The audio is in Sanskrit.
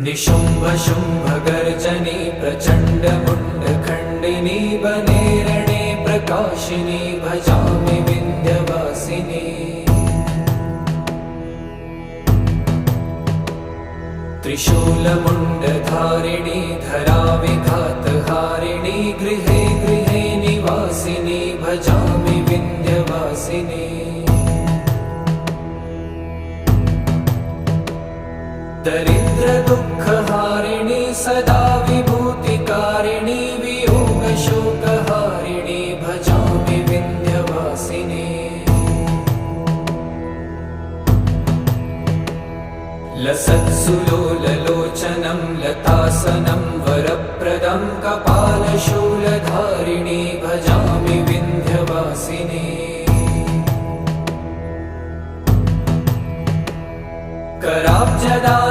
निशुम्भ शुम्भ गर्जनी प्रचण्ड मुण्ड खण्डिनी वने रणे प्रकाशिनी भजामि विन्ध्यवासिनी। त्रिशूलमुण्डधारिणी धराविघातहारिणी गृहे गृहे निवासिनी भजामि विन्ध्यवासिनी। दरिद्र दुःखहारिणी सदा विभूतिकारिणी वियोगशोकहारिणी भजामि विन्ध्यवासिनी। लसत्सुलोललोचनं लतासनं वरप्रदं कपालशूलधारिणी भजामि विन्ध्यवासिनी। कराब्जदान